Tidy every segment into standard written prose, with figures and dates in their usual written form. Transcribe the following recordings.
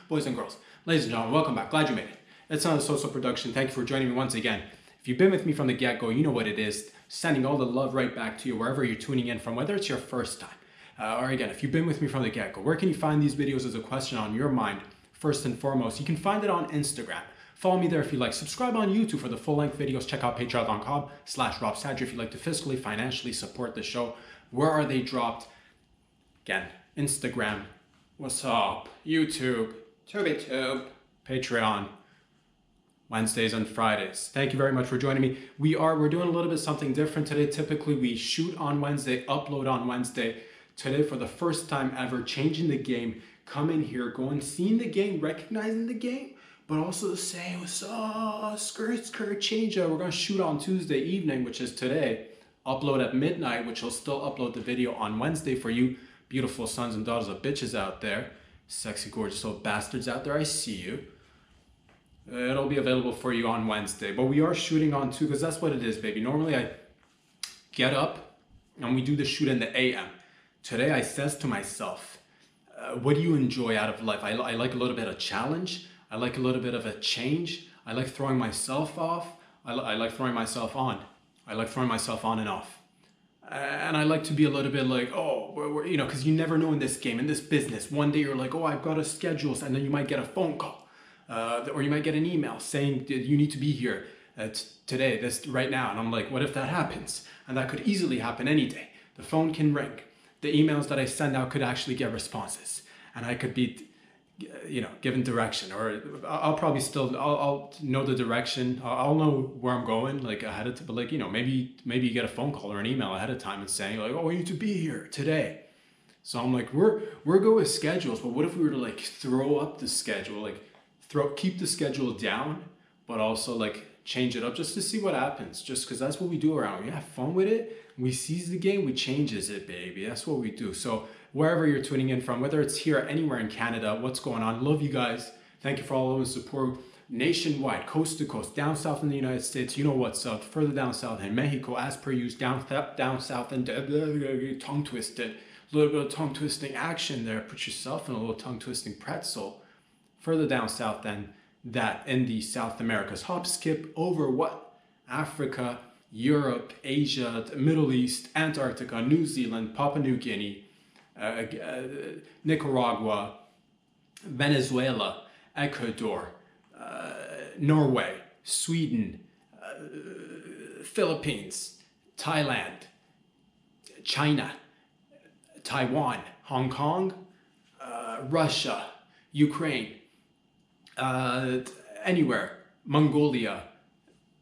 Boys and girls, ladies and gentlemen, welcome back. Glad you made it. It's another social production. Thank you for joining me once again. If you've been with me from the get-go, you know what it is. Sending all the love right back to you wherever you're tuning in from, whether it's your first time. Or again, if you've been with me from the get-go, where can you find these videos as a question on your mind? First and foremost, you can find it on Instagram. Follow me there if you like. Subscribe on YouTube for the full-length videos. Check out patreon.com/RobSadger if you'd like to fiscally, financially support the show. Where are they dropped? Again, Instagram. What's up? YouTube. TubeTube. Patreon. Wednesdays and Fridays. Thank you very much for joining me. We're doing a little bit something different today. Typically, we shoot on Wednesday, upload on Wednesday. Today, for the first time ever, changing the game. Come in here, going, seeing the game, recognizing the game, but also saying, what's up, skirt, change it. We're going to shoot on Tuesday evening, which is today. Upload at midnight, which will still upload the video on Wednesday for you beautiful sons and daughters of bitches out there. Sexy, gorgeous little bastards out there, I see you. It'll be available for you on Wednesday, but we are shooting on Tuesday because that's what it is, baby. Normally I get up and we do the shoot in the AM. Today I says to myself, what do you enjoy out of life? I like a little bit of challenge. I like a little bit of a change. I like throwing myself off. I like throwing myself on. I like throwing myself on and off. And I like to be a little bit like, you know, because you never know in this game, in this business. One day you're like, I've got a schedule, and then you might get a phone call. Or you might get an email saying you need to be here today, right now. And I'm like, what if that happens? And that could easily happen any day. The phone can ring. The emails that I send out could actually get responses. And I could be, given direction. Or I'll probably I'll know the direction. I'll know where I'm going, like ahead of time. But like, maybe you get a phone call or an email ahead of time and saying like, you need to be here today. So I'm like, we're good with schedules. But what if we were to like throw up the schedule, like keep the schedule down, but also like change it up just to see what happens. Just because that's what we do around. We have fun with it. We seize the game. We changes it, baby. That's what we do. So wherever you're tuning in from, whether it's here or anywhere in Canada, what's going on? Love you guys. Thank you for all of the support. Nationwide, coast to coast, down south in the United States, you know what's up. Further down south in Mexico, as per usual, down south and tongue twisted. A little bit of tongue twisting action there. Put yourself in a little tongue twisting pretzel. Further down south than that in the South Americas. Hop, skip over what? Africa, Europe, Asia, Middle East, Antarctica, New Zealand, Papua New Guinea, Nicaragua, Venezuela, Ecuador, Norway, Sweden, Philippines, Thailand, China, Taiwan, Hong Kong, Russia, Ukraine, anywhere, Mongolia,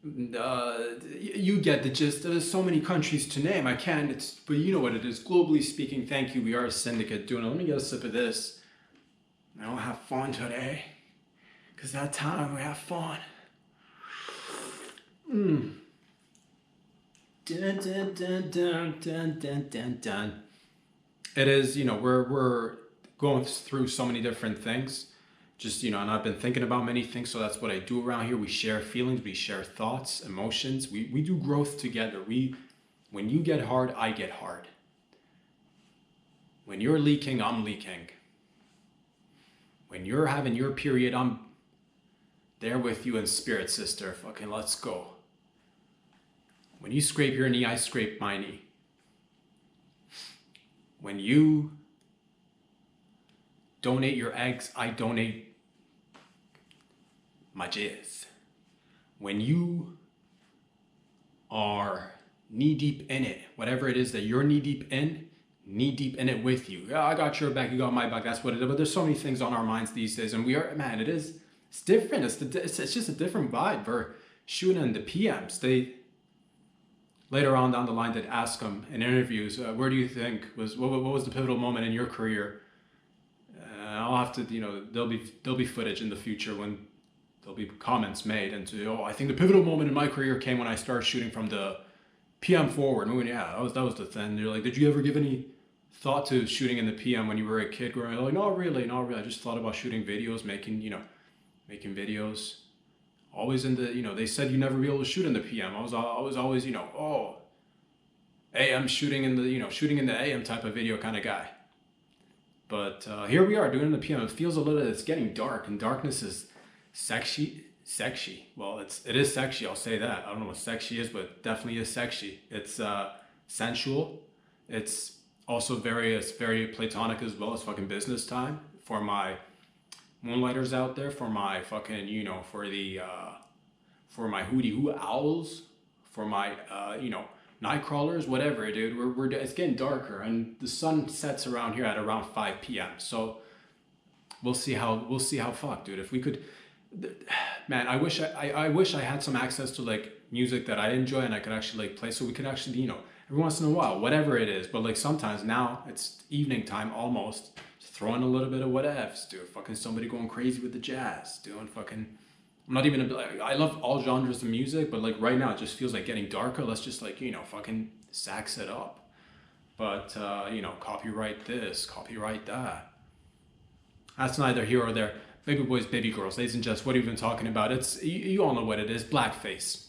you get the gist. There's so many countries to name. I can't, but you know what it is. Globally speaking, thank you. We are a syndicate doing it. Let me get a sip of this. I'll have fun today. Because that time we have fun. Dun, dun, dun, dun, dun, dun, dun, dun. It is, we're going through so many different things. Just, and I've been thinking about many things, so that's what I do around here. We share feelings, we share thoughts, emotions. We do growth together. When you get hard, I get hard. When you're leaking, I'm leaking. When you're having your period, I'm there with you in spirit, sister. Fucking let's go. When you scrape your knee, I scrape my knee. When you donate your eggs, I donate my jizz. When you are knee deep in it, whatever it is that you're knee deep in it with you. Yeah, I got your back, you got my back, that's what it is. But there's so many things on our minds these days, and it's different. It's just a different vibe. We're shooting in the PMs. They later on down the line they'd ask them in interviews, where do you think what was the pivotal moment in your career? I'll have to, there'll be footage in the future when there'll be comments made into, oh, I think the pivotal moment in my career came when I started shooting from the PM forward. And yeah, that was the thing. They're like, did you ever give any thought to shooting in the PM when you were a kid growing up? Like, not really. I just thought about shooting videos, making videos. Always in the, they said you never be able to shoot in the PM. I was always, oh, AM shooting in the AM type of video kind of guy. But here we are doing it in the PM. It feels it's getting dark, and darkness is sexy. Well, it is sexy, I'll say that. I don't know what sexy is, but it definitely is sexy. It's sensual. It's also very platonic as well. It's fucking business time for my moonlighters out there, for my fucking, for my hootie hoo owls, for my, night crawlers, whatever, dude. It's getting darker, and the sun sets around here at around 5 p.m. So we'll see how fuck, dude. If we could, man, I wish I had some access to like music that I enjoy and I could actually like play, so we could actually, every once in a while, whatever it is. But like sometimes now it's evening time almost, just throwing a little bit of whatevs, dude. Fucking somebody going crazy with the jazz, doing fucking. I'm not even I love all genres of music, but like right now it just feels like getting darker. Let's just like, fucking sax it up. But copyright this, copyright that. That's neither here or there. Baby boys, baby girls, ladies and gents, what are you even talking about? It's you all know what it is, blackface.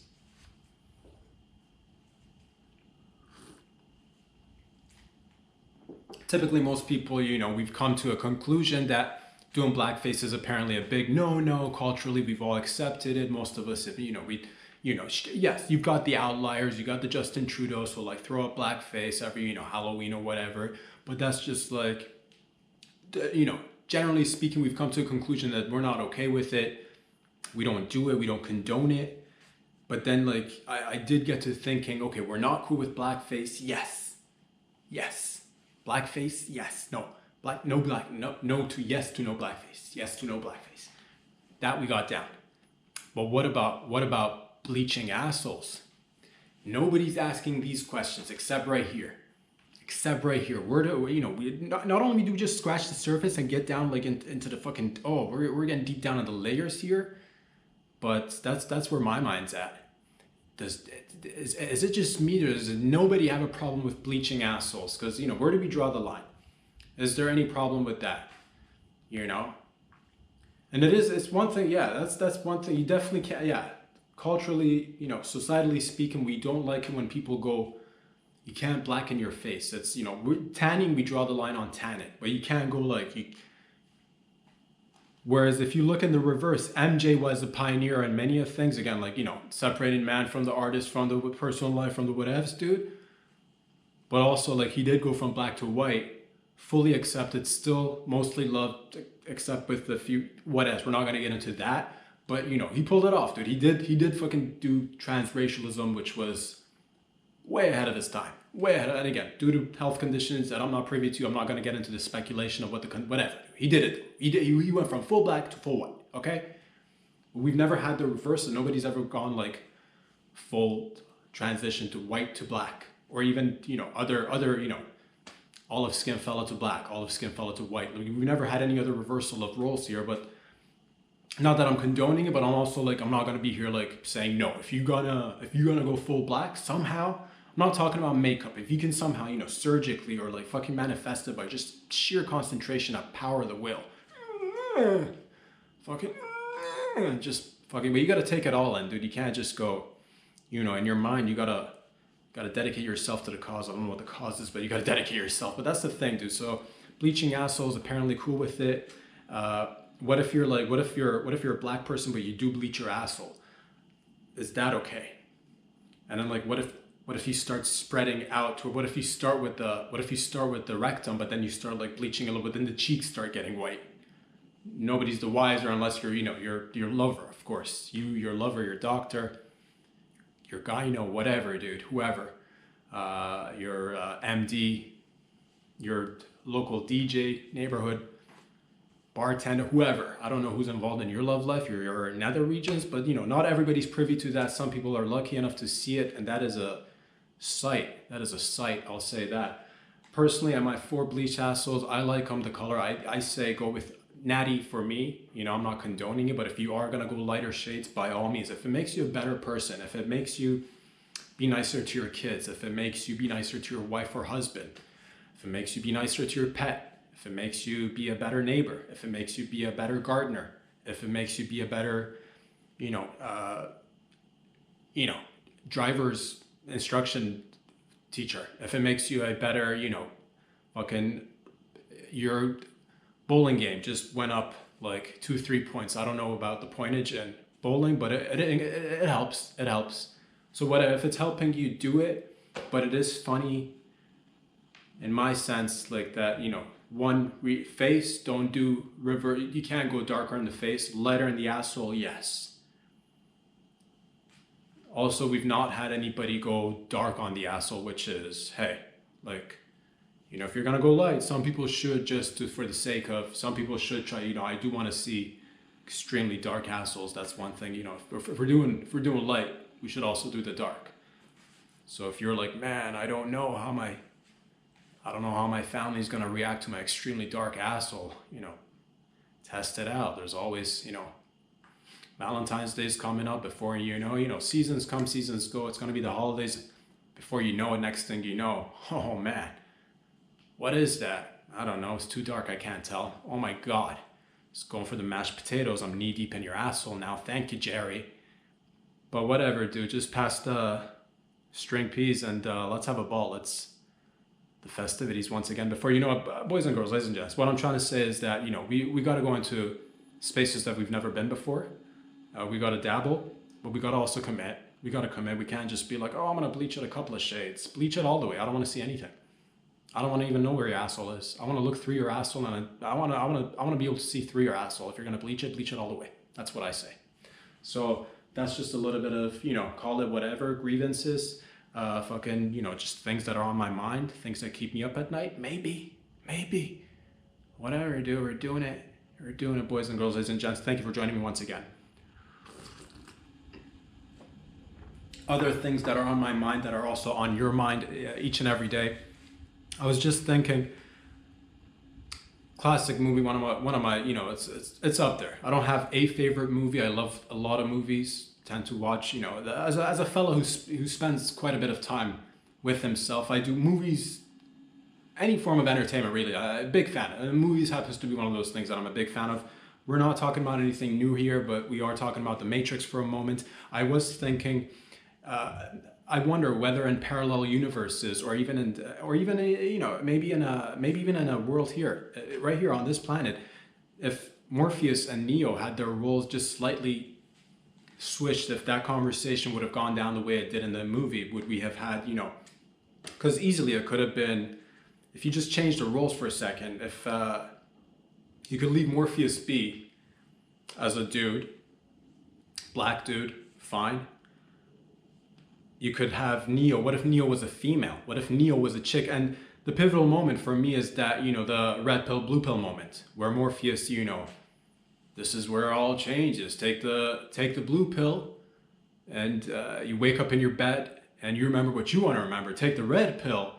Typically most people, we've come to a conclusion that doing blackface is apparently a big no-no. Culturally, we've all accepted it. Most of us, yes, you've got the outliers. You got the Justin Trudeau, so like throw up blackface every, Halloween or whatever. But that's just like, generally speaking, we've come to a conclusion that we're not okay with it. We don't do it. We don't condone it. But then like, I did get to thinking, okay, we're not cool with blackface. Yes. Blackface. Yes. No. No to yes to no blackface. Yes to no blackface. That we got down. But what about bleaching assholes? Nobody's asking these questions except right here. Where do we not only do we just scratch the surface and get down like into the fucking we're getting deep down in the layers here, but that's where my mind's at. Is it just me, or does nobody have a problem with bleaching assholes? Because where do we draw the line? Is there any problem with that? And it's one thing, yeah, that's one thing. You definitely can't, yeah. Culturally, societally speaking, we don't like it when people go, you can't blacken your face. It's, tanning, we draw the line on tanning, but you can't go like, whereas if you look in the reverse, MJ was a pioneer in many of things, again, like, separating man from the artist, from the personal life, from the whatevs, dude. But also, like, he did go from black to white, fully accepted, still mostly loved, except with the few whatevs. We're not going to get into that. But, he pulled it off, dude. He did fucking do transracialism, which was way ahead of his time. Way ahead. And again, due to health conditions that I'm not privy to, I'm not going to get into the speculation of whatever. He did it. He went from full black to full white, okay? We've never had the reverse, and nobody's ever gone like full transition to white to black, or even, other olive skin fella to black, olive skin fella to white. We've never had any other reversal of roles here, but not that I'm condoning it, but I'm also like, I'm not gonna be here like saying no. If you're gonna go full black somehow, I'm not talking about makeup. If you can somehow, surgically or like fucking manifest it by just sheer concentration of power of the will, just fucking. But you gotta take it all in, dude. You can't just go, in your mind. You gotta dedicate yourself to the cause. I don't know what the cause is, but you gotta dedicate yourself. But that's the thing, dude. So bleaching assholes apparently cool with it. What if you're a black person but you do bleach your asshole? Is that okay? And then like what if you start spreading out, or what if you start with the rectum, but then you start like bleaching a little bit, then the cheeks start getting white? Nobody's the wiser unless you're your lover, of course. Your lover, your doctor, your gyno, whatever, dude, whoever, your MD, your local DJ, neighborhood bartender, whoever. I don't know who's involved in your love life, your nether regions, but not everybody's privy to that. Some people are lucky enough to see it, and that is a sight. I'll say that. Personally, at my 4 bleach assholes, I like them the color. I say go with natty for me. You know, I'm not condoning it, but if you are gonna go lighter shades, by all means. If it makes you a better person, if it makes you be nicer to your kids, if it makes you be nicer to your wife or husband, if it makes you be nicer to your pet, if it makes you be a better neighbor, if it makes you be a better gardener, if it makes you be a better, driver's instruction teacher, if it makes you a better, your bowling game just went up like 2-3 points. I don't know about the pointage and bowling, but it helps. It helps. So what if it's helping you do it, but it is funny in my sense, like that, face, don't do river. You can't go darker in the face, lighter in the asshole, yes. Also, we've not had anybody go dark on the asshole, which is, hey, like, if you're gonna go light, some people should for the sake of, some people should try, I do want to see extremely dark assholes. That's one thing, if we're doing light, we should also do the dark. So if you're like, man, I don't know how my family's gonna react to my extremely dark asshole, test it out. There's always, Valentine's Day's coming up. Before seasons come, seasons go. It's gonna be the holidays. Before you know it, next thing you know, oh man, what is that? I don't know. It's too dark. I can't tell. Oh my God, just going for the mashed potatoes. I'm knee deep in your asshole now. Thank you, Jerry. But whatever, dude. Just pass the string peas and let's have a ball. Let's the festivities once again. Before boys and girls, ladies and gents. What I'm trying to say is that we got to go into spaces that we've never been before. We got to dabble, but we got to also commit. We got to commit. We can't just be like, oh, I'm going to bleach it a couple of shades. Bleach it all the way. I don't want to see anything. I don't want to even know where your asshole is. I want to look through your asshole, and I want to be able to see through your asshole. If you're going to bleach it all the way. That's what I say. So that's just a little bit of, call it whatever, grievances, just things that are on my mind, things that keep me up at night. Maybe. Whatever, dude, we're doing it. We're doing it, boys and girls, ladies and gents. Thank you for joining me once again. Other things that are on my mind that are also on your mind each and every day. I was just thinking, classic movie, one of my, it's up there. I don't have a favorite movie. I love a lot of movies. Tend to watch, as a fellow who spends quite a bit of time with himself. I do movies, any form of entertainment really. I'm a big fan. Movies happens to be one of those things that I'm a big fan of. We're not talking about anything new here, but we are talking about The Matrix for a moment. I was thinking, I wonder whether in parallel universes, or even maybe even in a world here, right here on this planet, if Morpheus and Neo had their roles just slightly switched, if that conversation would have gone down the way it did in the movie, would we have had, because easily it could have been, if you just changed the roles for a second, if you could leave Morpheus be as a dude, black dude, fine. You could have Neo. What if Neo was a female? What if Neo was a chick? And the pivotal moment for me is that, the red pill, blue pill moment, where Morpheus, this is where it all changes. Take the blue pill, and you wake up in your bed and you remember what you want to remember. Take the red pill,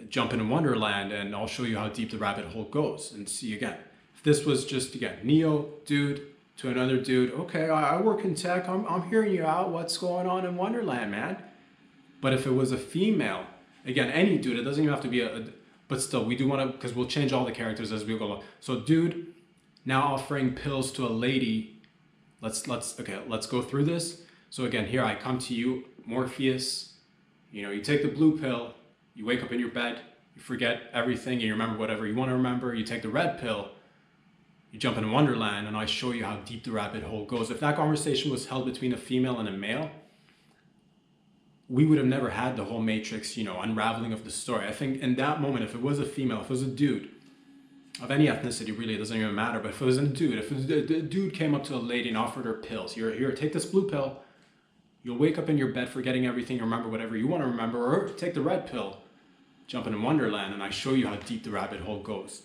jump into Wonderland, and I'll show you how deep the rabbit hole goes. And see again. If this was just, again, Neo, dude, to another dude, okay, I work in tech, I'm hearing you out, what's going on in Wonderland, man? But if it was a female, again, any dude, it doesn't even have to be but still, we do want to, because we'll change all the characters as we go along. So dude, now offering pills to a lady, let's go through this. So again, here I come to you, Morpheus, you take the blue pill, you wake up in your bed, you forget everything, you remember whatever you want to remember, you take the red pill, you jump in Wonderland, and I show you how deep the rabbit hole goes. If that conversation was held between a female and a male, we would have never had the whole Matrix, unraveling of the story. I think in that moment, if it was a female, if it was a dude, of any ethnicity, really, it doesn't even matter, but if it was a dude, if a dude came up to a lady and offered her pills, here, take this blue pill, you'll wake up in your bed forgetting everything, remember whatever you want to remember, or take the red pill, jump in Wonderland, and I show you how deep the rabbit hole goes.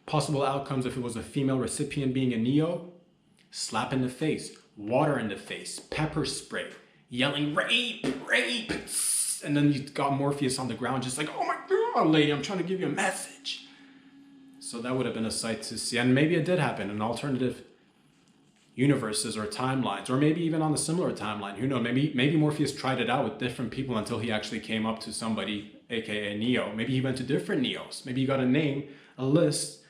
Possible outcomes if it was a female recipient being a Neo: slap in the face, water in the face, pepper spray, yelling rape, and then you got Morpheus on the ground just like, oh my God, lady, I'm trying to give you a message. So that would have been a sight to see. And maybe it did happen in alternative universes or timelines, or maybe even on a similar timeline. Who knows? Maybe Morpheus tried it out with different people until he actually came up to somebody, aka Neo. Maybe he went to different Neos. Maybe he got a name, a list,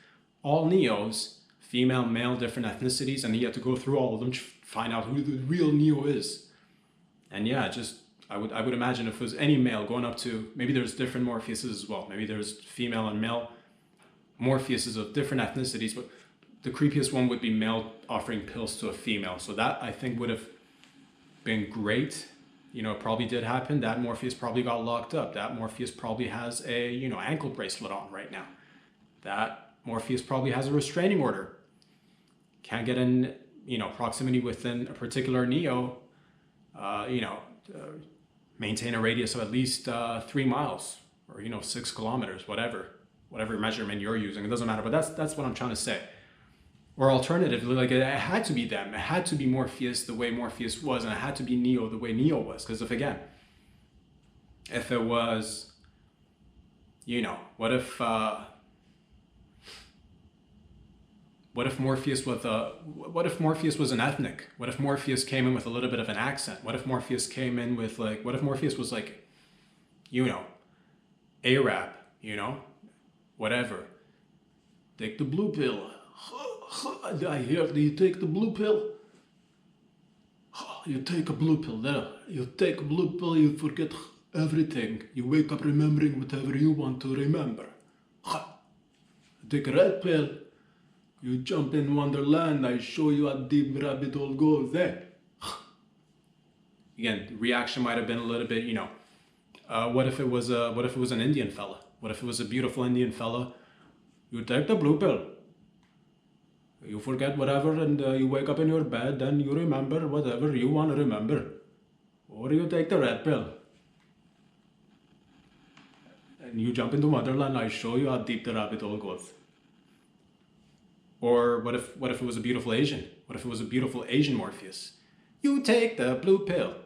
all Neos, female, male, different ethnicities, and he had to go through all of them to find out who the real Neo is. And yeah, I would imagine if it was any male going up to, maybe there's different Morpheuses as well. Maybe there's female and male Morpheuses of different ethnicities, but the creepiest one would be male offering pills to a female. So that, I think, would have been great. You know, it probably did happen. That Morpheus probably got locked up. That Morpheus probably has a, you know, ankle bracelet on right now. That Morpheus probably has a restraining order. Can't get in, you know, proximity within a particular Neo, maintain a radius of at least 3 miles or, you know, 6 kilometers, whatever measurement you're using. It doesn't matter, but that's what I'm trying to say. Or alternatively, like, it had to be them. It had to be Morpheus the way Morpheus was, and it had to be Neo the way Neo was. Because if it was, you know, what if Morpheus was an ethnic? What if Morpheus came in with a little bit of an accent? What if Morpheus came in with, like, what if Morpheus was like, you know, Arab, you know, whatever. Take the blue pill. I hear you take the blue pill. You take a blue pill there. You take a blue pill, you forget everything. You wake up remembering whatever you want to remember. Take a red pill. You jump in Wonderland, I show you a deep rabbit hole goes there. Again, the reaction might have been a little bit, you know, what if it was an Indian fella? What if it was a beautiful Indian fella? You take the blue pill. You forget whatever, and you wake up in your bed, and you remember whatever you want to remember. Or you take the red pill. And you jump into Wonderland, I show you how deep the rabbit hole goes. Or what if it was a beautiful Asian? What if it was a beautiful Asian Morpheus? You take the blue pill.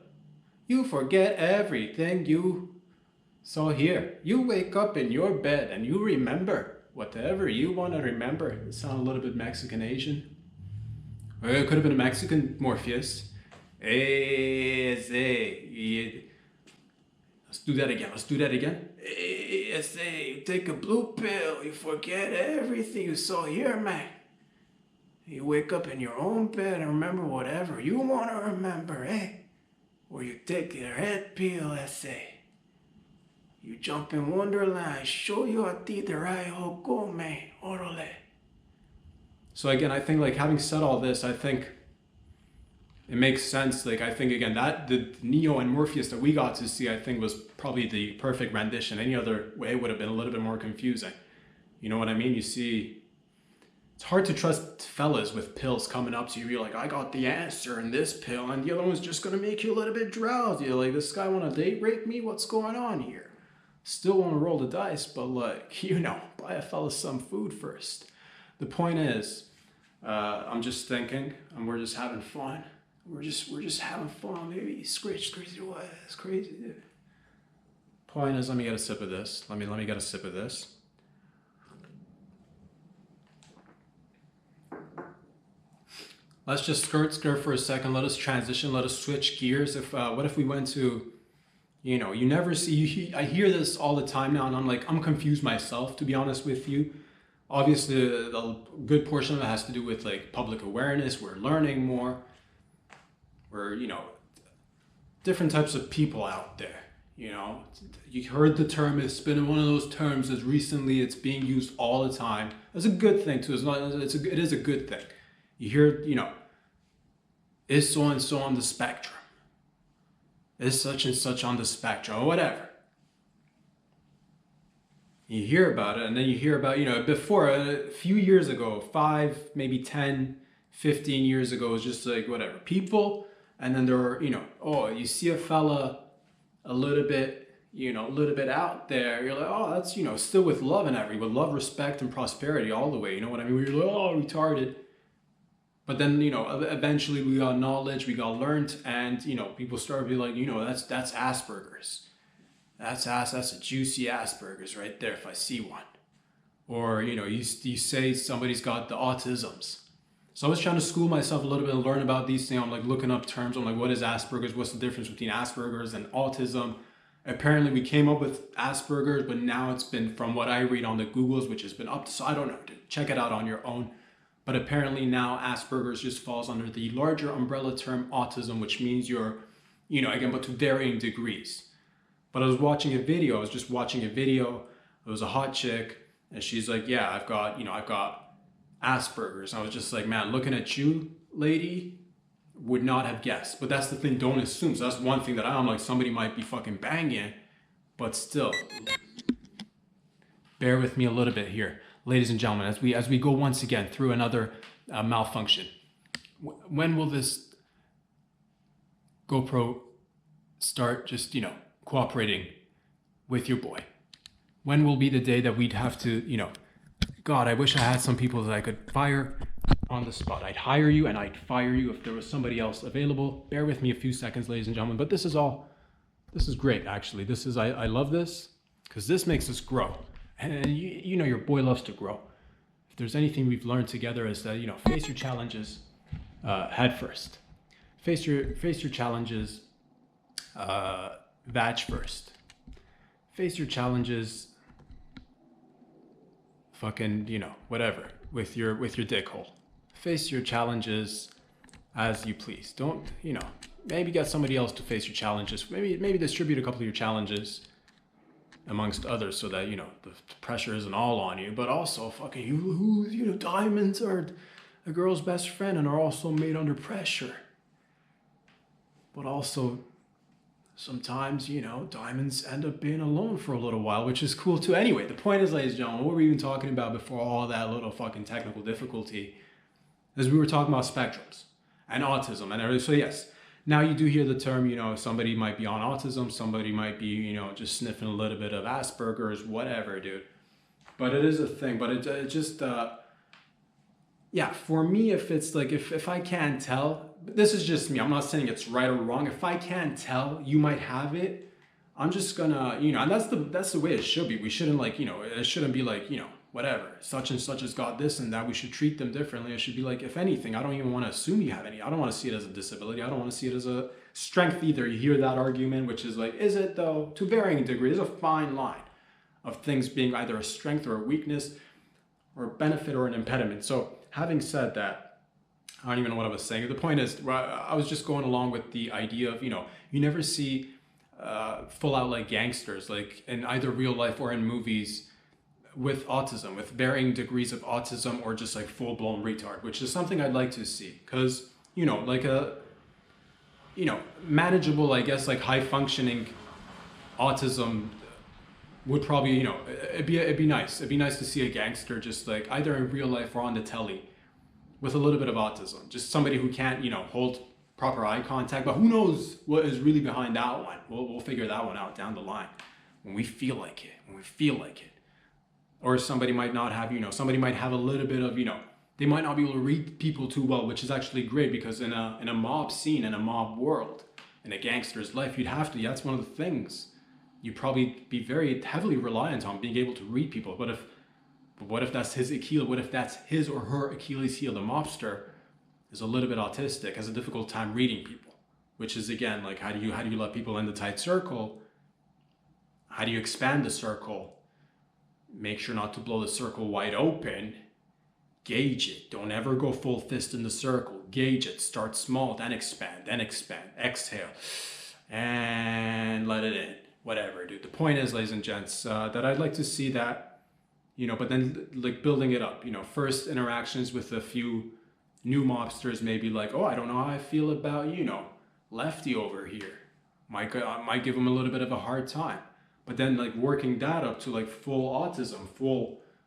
You forget everything you saw here. You wake up in your bed and you remember whatever you want to remember. It sounds a little bit Mexican Asian. Or it could have been a Mexican Morpheus. Let's do that again. You take a blue pill. You forget everything you saw here, man. You wake up in your own bed and remember whatever you want to remember, eh? Or you take the red pill, You jump in Wonderland, show you a ti de rayo come, orale. So again, I think, like, having said all this, I think it makes sense. Like, I think, again, that the Neo and Morpheus that we got to see, I think, was probably the perfect rendition. Any other way would have been a little bit more confusing. You know what I mean? You see, it's hard to trust fellas with pills coming up to you. You're like, I got the answer in this pill, and the other one's just gonna make you a little bit drowsy. You're like, this guy wanna date rape me? What's going on here? Still wanna roll the dice, but, like, you know, buy a fella some food first. The point is, I'm just thinking, and we're just having fun. We're just having fun. Maybe scratch crazy. What? It's crazy, dude. Point is, let me get a sip of this. Let me get a sip of this. Let's just skirt for a second. Let us transition. Let us switch gears. What if we went to, you know, you never see. I hear this all the time now, and I'm confused myself, to be honest with you. Obviously, a good portion of it has to do with, like, public awareness. We're learning more. We're, you know, different types of people out there. You know, you heard the term. It's been one of those terms as recently. It's being used all the time. It's a good thing too. It is a good thing. You hear, you know, is so and so on the spectrum? Is such and such on the spectrum, or whatever. You hear about it, and then you hear about, you know, before, a few years ago, 5, maybe 10, 15 years ago, it was just like, whatever, people, and then there were, you know, oh, you see a fella a little bit out there, you're like, oh, that's, you know, still with love and with love, respect, and prosperity all the way, you know what I mean? Where you're like, oh, retarded. But then, you know, eventually we got knowledge, we got learned, and, you know, people started to be like, you know, that's Asperger's. That's a juicy Asperger's right there if I see one. or you say somebody's got the autisms. So I was trying to school myself a little bit and learn about these things. I'm like looking up terms. I'm like, what is Asperger's? What's the difference between Asperger's and autism? Apparently we came up with Asperger's, but now it's been, from what I read on the Googles, which has been up to, so I don't know, check it out on your own. But apparently now Asperger's just falls under the larger umbrella term autism, which means you're, again, but to varying degrees. But I was just watching a video. It was a hot chick, and she's like, yeah, I've got Asperger's. And I was just like, man, looking at you, lady, would not have guessed. But that's the thing, don't assume. So that's one thing that I'm like, somebody might be fucking banging, but still, bear with me a little bit here. Ladies and gentlemen, as we go once again through another malfunction. When will this GoPro start just, cooperating with your boy? When will be the day that we'd have to, God, I wish I had some people that I could fire on the spot. I'd hire you and I'd fire you if there was somebody else available. Bear with me a few seconds, ladies and gentlemen, but this is great, actually. I love this, because this makes us grow. And your boy loves to grow. If there's anything we've learned together is that, face your challenges head first. Face your challenges vag first. Face your challenges fucking, whatever, with your dick hole. Face your challenges as you please. Don't, maybe get somebody else to face your challenges. Maybe distribute a couple of your challenges amongst others, so that the pressure isn't all on you. But also, fucking diamonds are a girl's best friend and are also made under pressure. But also, sometimes diamonds end up being alone for a little while, which is cool too. Anyway, the point is, ladies and gentlemen, what were we even talking about before all that little fucking technical difficulty? Is we were talking about spectrums and autism and everything. So yes. Now you do hear the term, somebody might be on autism, somebody might be, just sniffing a little bit of Asperger's, whatever, dude. But it is a thing. But it just, for me, if it's like, if I can't tell, this is just me, I'm not saying it's right or wrong. If I can't tell you might have it, I'm just gonna, and that's the way it should be. We shouldn't it shouldn't be like, whatever, such and such has got this and that, we should treat them differently. It should be like, if anything, I don't even want to assume you have any. I don't want to see it as a disability. I don't want to see it as a strength either. You hear that argument, which is like, is it though? To varying degrees, there's a fine line of things being either a strength or a weakness or a benefit or an impediment. So having said that, I don't even know what I was saying. The point is, I was just going along with the idea of, you never see full out like gangsters, like in either real life or in movies, with autism, with varying degrees of autism, or just like full-blown retard, which is something I'd like to see. Because, like a, manageable, I guess, like high-functioning autism would probably, it'd be nice. It'd be nice to see a gangster just like either in real life or on the telly with a little bit of autism. Just somebody who can't, hold proper eye contact. But who knows what is really behind that one? We'll figure that one out down the line when we feel like it. Or somebody might not have, somebody might have a little bit of, they might not be able to read people too well, which is actually great, because in a mob scene, in a mob world, in a gangster's life, you'd have to, that's one of the things. You'd probably be very heavily reliant on being able to read people. But what if that's his Achilles? What if that's his or her Achilles heel? The mobster is a little bit autistic, has a difficult time reading people, which is, again, like, how do you let people in the tight circle? How do you expand the circle? Make sure not to blow the circle wide open. Gauge it. Don't ever go full fist in the circle. Gauge it. Start small, then expand. Exhale. And let it in. Whatever, dude. The point is, ladies and gents, that I'd like to see that, but then like building it up. First interactions with a few new mobsters, maybe like, oh, I don't know how I feel about, Lefty over here. Might give him a little bit of a hard time. But then like working that up to like full autism,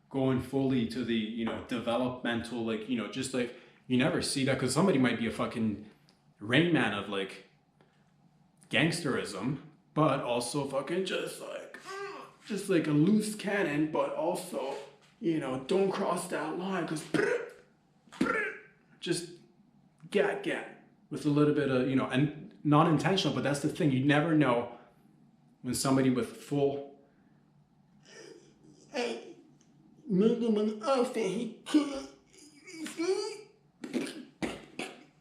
going fully to the, developmental, like, just like, you never see that, because somebody might be a fucking Rain Man of like gangsterism, but also fucking just like a loose cannon, but also, don't cross that line, because just get with a little bit of, and not intentional, but that's the thing, you never know when somebody with full make him an offer he can't.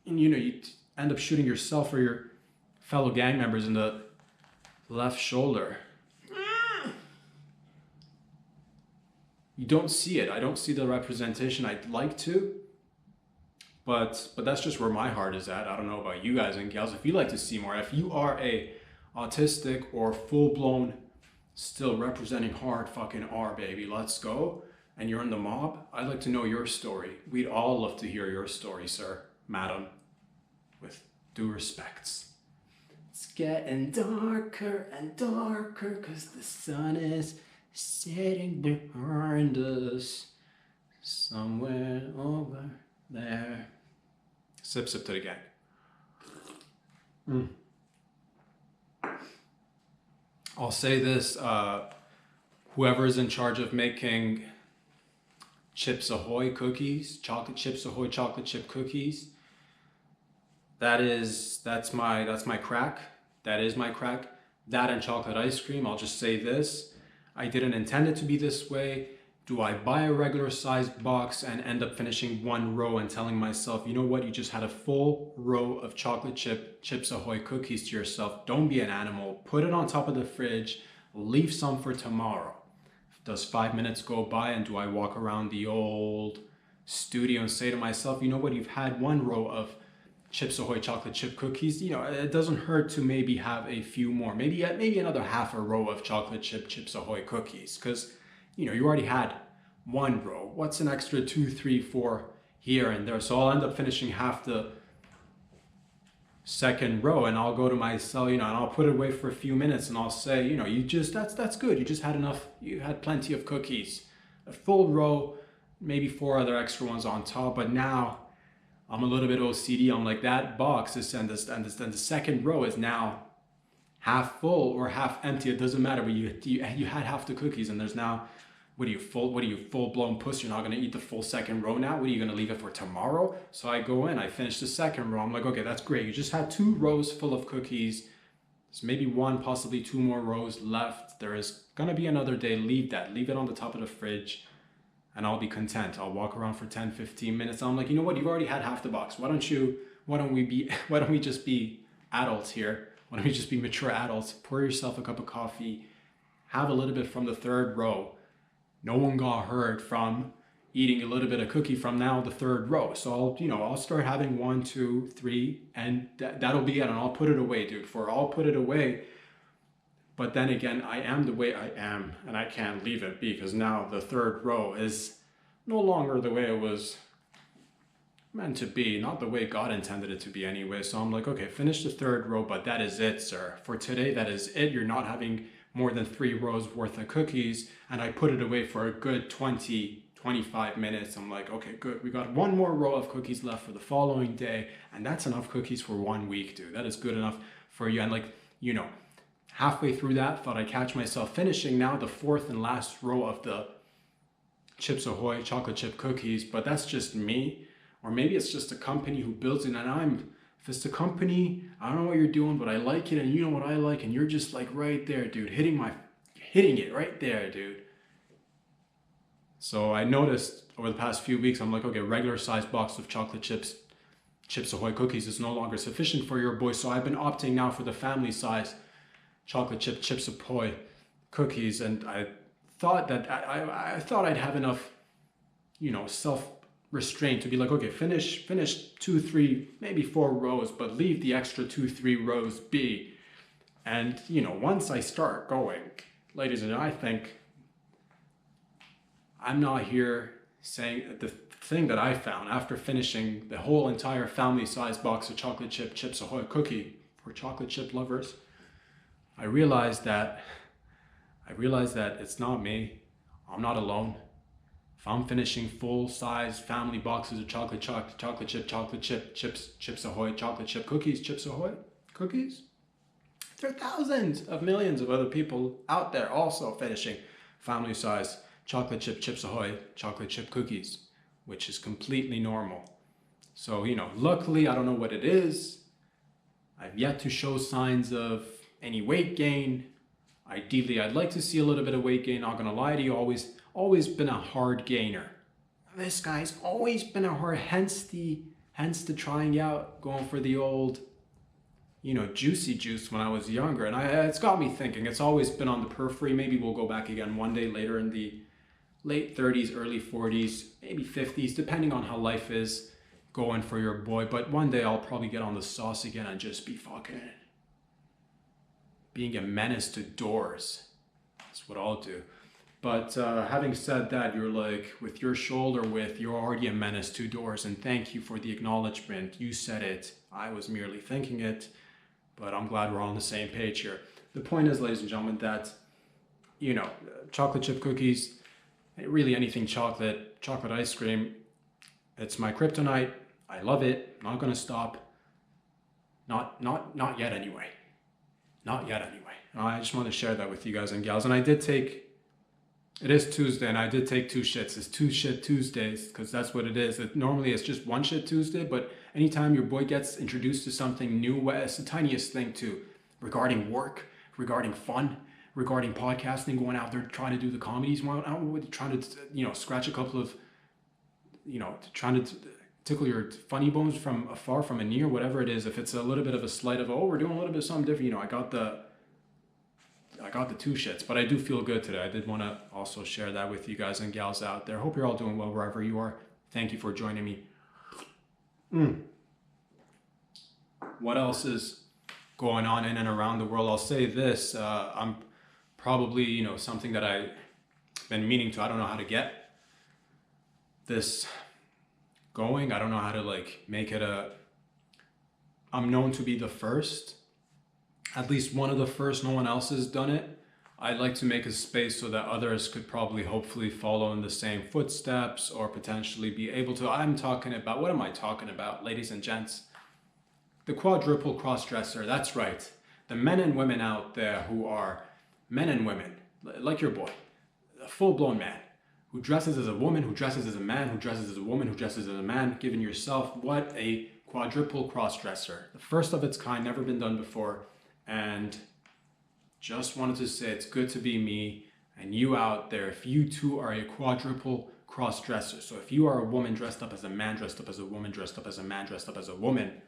And you end up shooting yourself or your fellow gang members in the left shoulder. You don't see it. I don't see the representation I'd like to. But that's just where my heart is at. I don't know about you guys and gals. If you like to see more, if you are a autistic or full-blown, still representing hard fucking R, baby, let's go, and you're in the mob, I'd like to know your story. We'd all love to hear your story, sir, madam, with due respects. It's getting darker and darker because the sun is setting behind us, somewhere over there. Sip to the gang. I'll say this, whoever is in charge of making Chips Ahoy cookies, chocolate Chips Ahoy chocolate chip cookies, that's my crack. That is my crack. That and chocolate ice cream. I'll just say this, I didn't intend it to be this way. Do I buy a regular sized box and end up finishing one row and telling myself, you know what, you just had a full row of chocolate Chips Ahoy cookies to yourself. Don't be an animal. Put it on top of the fridge. Leave some for tomorrow. Does 5 minutes go by and do I walk around the old studio and say to myself, you know what, you've had one row of Chips Ahoy chocolate chip cookies. It doesn't hurt to maybe have a few more. Maybe another half a row of chocolate Chips Ahoy cookies. Because you already had one row. What's an extra 2, 3, 4 here and there? So I'll end up finishing half the second row and I'll go to my cell, and I'll put it away for a few minutes and I'll say, that's good. You just had enough. You had plenty of cookies. A full row, maybe 4 other extra ones on top. But now I'm a little bit OCD. I'm like, that box is, and the second row is now half full or half empty. It doesn't matter, but you had half the cookies and there's now, what are you, full-blown puss? You're not going to eat the full second row now? What are you going to leave it for tomorrow? So I go in, I finish the second row. I'm like, okay, that's great. You just had 2 rows full of cookies. There's maybe 1, possibly 2 more rows left. There is going to be another day. Leave it on the top of the fridge and I'll be content. I'll walk around for 10, 15 minutes. I'm like, you know what? You've already had half the box. Why don't we just be adults here? Why don't we just be mature adults? Pour yourself a cup of coffee, have a little bit from the third row. No one got hurt from eating a little bit of cookie from now the third row. So I'll start having 1, 2, 3, and that'll be it. And I'll put it away, dude. I'll put it away. But then again, I am the way I am, and I can't leave it be because now the third row is no longer the way it was meant to be, not the way God intended it to be anyway. So I'm like, okay, finish the third row, but that is it, sir. For today, that is it. You're not having more than 3 rows worth of cookies. And I put it away for a good 20, 25 minutes. I'm like, okay, good. We got 1 more row of cookies left for the following day. And that's enough cookies for 1 week, dude. That is good enough for you. And halfway through that, thought I'd catch myself finishing now the 4th and last row of the Chips Ahoy chocolate chip cookies. But that's just me. Or maybe it's just a company who builds it. And if it's the company, I don't know what you're doing, but I like it and you know what I like. And you're just like right there, dude, hitting it right there, dude. So I noticed over the past few weeks, I'm like, okay, regular size box of chocolate Chips Ahoy cookies is no longer sufficient for your boy. So I've been opting now for the family size chocolate Chips Ahoy cookies. And I thought that I thought I'd have enough, self-restraint to be like, okay, finish 2, 3, maybe 4 rows, but leave the extra 2, 3 rows be. And, once I start going, ladies and gentlemen, I think I'm not here saying the thing that I found after finishing the whole entire family-sized box of chocolate Chips Ahoy cookie for chocolate chip lovers. I realized that it's not me. I'm not alone. If I'm finishing full-size family boxes of chocolate chip Chips Ahoy chocolate chip cookies, Chips Ahoy cookies, there are thousands of millions of other people out there also finishing family-size chocolate Chips Ahoy chocolate chip cookies, which is completely normal. So, luckily, I don't know what it is. I've yet to show signs of any weight gain. Ideally, I'd like to see a little bit of weight gain. Not gonna lie to you, always always been a hard gainer. This guy's always been a hard, hence the trying out, going for the old, juicy juice when I was younger. And it's got me thinking. It's always been on the periphery. Maybe we'll go back again one day later in the late 30s, early 40s, maybe 50s, depending on how life is going for your boy. But one day I'll probably get on the sauce again and just be fucking being a menace to doors. That's what I'll do. But having said that, you're like, with your shoulder width, you're already a menace to doors. And thank you for the acknowledgement. You said it. I was merely thinking it. But I'm glad we're all on the same page here. The point is, ladies and gentlemen, that, chocolate chip cookies, really anything chocolate ice cream, it's my kryptonite. I love it. Not going to stop. Not yet anyway. Not yet anyway. I just want to share that with you guys and gals. And it is Tuesday, and I did take 2 shits. It's 2 shit Tuesdays, because that's what it is. Normally it's just 1 shit Tuesday, but anytime your boy gets introduced to something new, it's the tiniest thing too, regarding work, regarding fun, regarding podcasting, going out there trying to do the comedies, trying to, scratch a couple of, trying to tickle your funny bones from afar, from a near, whatever it is. If it's a little bit of a slight of, we're doing a little bit of something different, I got the 2 shits, but I do feel good today. I did want to also share that with you guys and gals out there. Hope you're all doing well wherever you are. Thank you for joining me. What else is going on in and around the world? I'll say this. I'm probably, something that I've been meaning to. I don't know how to get this going. I don't know how to make it I'm known to be the first. At least one of the first. No one else has done it. I'd like to make a space so that others could probably hopefully follow in the same footsteps, or potentially be able to. What am I talking about, ladies and gents? The quadruple cross-dresser. That's right. The men and women out there who are men and women, like your boy, a full-blown man, who dresses as a woman, who dresses as a man, who dresses as a woman, who dresses as a man, giving yourself what a quadruple cross-dresser. The first of its kind, never been done before. And just wanted to say it's good to be me, and you out there, if you too are a quadruple cross-dresser. So if you are a woman dressed up as a man, dressed up as a woman, dressed up as a man, dressed up as a woman,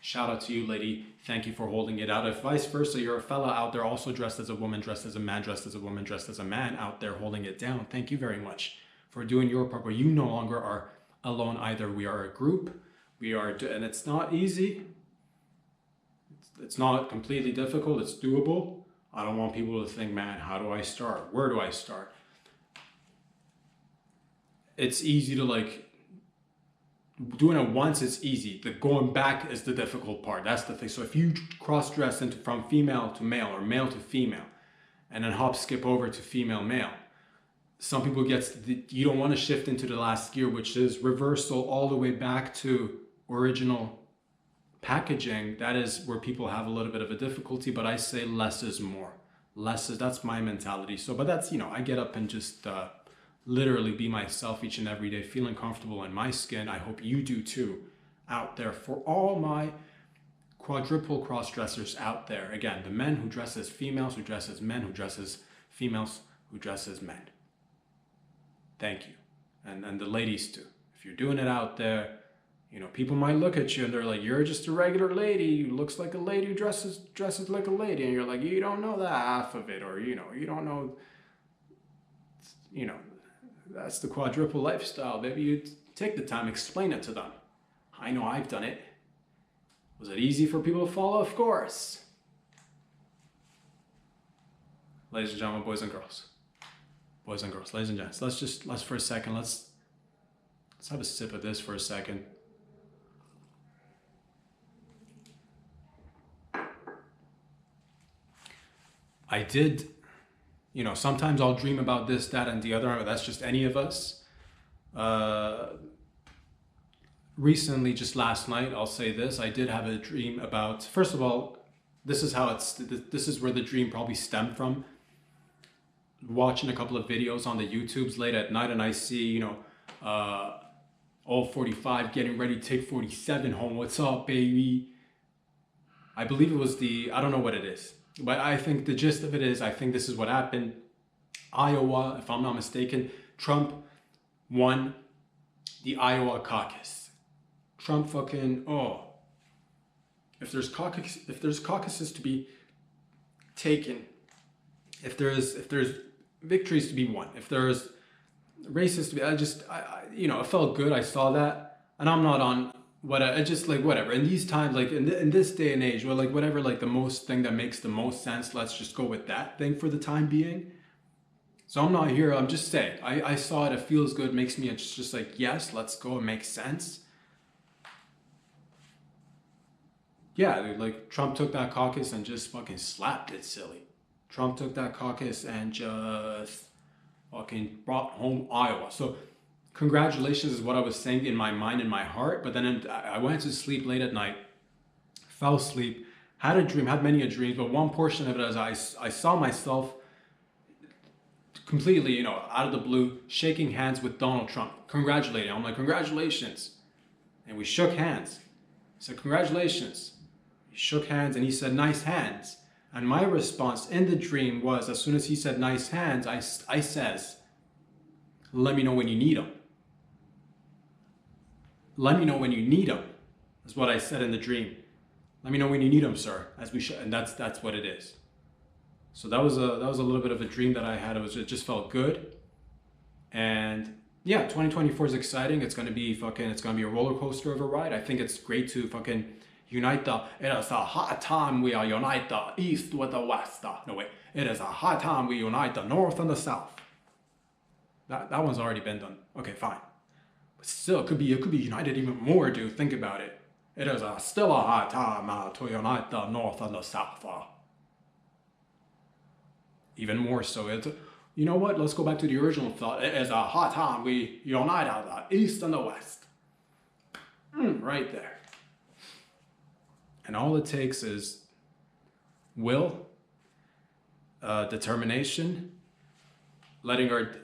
shout out to you, lady. Thank you for holding it out. If vice versa, you're a fella out there also dressed as a woman, dressed as a man, dressed as a woman, dressed as a man out there holding it down. Thank you very much for doing your part, where you no longer are alone either. We are a group. And it's not easy. It's not completely difficult. It's doable. I don't want people to think, man, how do I start? Where do I start? It's easy to doing it once. It's easy. The going back is the difficult part. That's the thing. So if you cross-dress from female to male, or male to female, and then skip over to female male, some people you don't want to shift into the last gear, which is reversal all the way back to original packaging. That is where people have a little bit of a difficulty, but I say less is more. That's my mentality. So, but that's, I get up and just literally be myself each and every day, feeling comfortable in my skin. I hope you do too, out there. For all my quadruple cross-dressers out there, again, the men who dress as females, who dress as men, who dress as females, who dress as men. Thank you. And the ladies too. If you're doing it out there, people might look at you and they're like, you're just a regular lady who looks like a lady who dresses like a lady. And you're like, you don't know that half of it. Or, you don't know, that's the quadruple lifestyle. Maybe you take the time, explain it to them. I know I've done it. Was it easy for people to follow? Of course. Ladies and gentlemen, boys and girls, ladies and gents, let's for a second, let's have a sip of this for a second. I did, sometimes I'll dream about this, that, and the other. That's just any of us. Recently, just last night, I'll say this. I did have a dream about, first of all, this is where the dream probably stemmed from. Watching a couple of videos on the YouTubes late at night, and I see, all 45 getting ready to take 47 home. What's up, baby? I believe it was I don't know what it is. But I think the gist of it is, I think this is what happened. Iowa, if I'm not mistaken, Trump won the Iowa caucus. Trump fucking, if there's caucuses to be taken, if there's victories to be won, if there's races to be, it felt good. I saw that, and I'm not on whatever. In these times, like in this day and age, well, like whatever, like the most thing that makes the most sense, let's just go with that thing for the time being. So I'm not here. I'm just saying. I saw it. It feels good. Makes me just like, yes, let's go. It makes sense. Yeah, dude, like Trump took that caucus and just fucking slapped it silly. Trump took that caucus and just fucking brought home Iowa. So congratulations is what I was saying in my mind and my heart. But then I went to sleep late at night, fell asleep, had a dream, had many a dreams. But one portion of it is I saw myself completely, out of the blue, shaking hands with Donald Trump, congratulating. I'm like, congratulations. And we shook hands. I said, congratulations. We shook hands and he said, nice hands. And my response in the dream was, as soon as he said nice hands, I says, let me know when you need them. Let me know when you need them. That's what I said in the dream. Let me know when you need them, sir. As we should, and that's what it is. So that was a little bit of a dream that I had. It just felt good. And yeah, 2024 is exciting. It's gonna be a roller coaster of a ride. I think it's great to fucking unite it is a hard time we are unite the East with the West. It is a hard time we unite the North and the South. That one's already been done. Okay, fine. But still, it could be united even more, dude. Think about it. It is still a hard time to unite the North and the South. Even more so. You know what? Let's go back to the original thought. It is a hard time we unite the East and the West. Right there. And all it takes is will, determination, letting our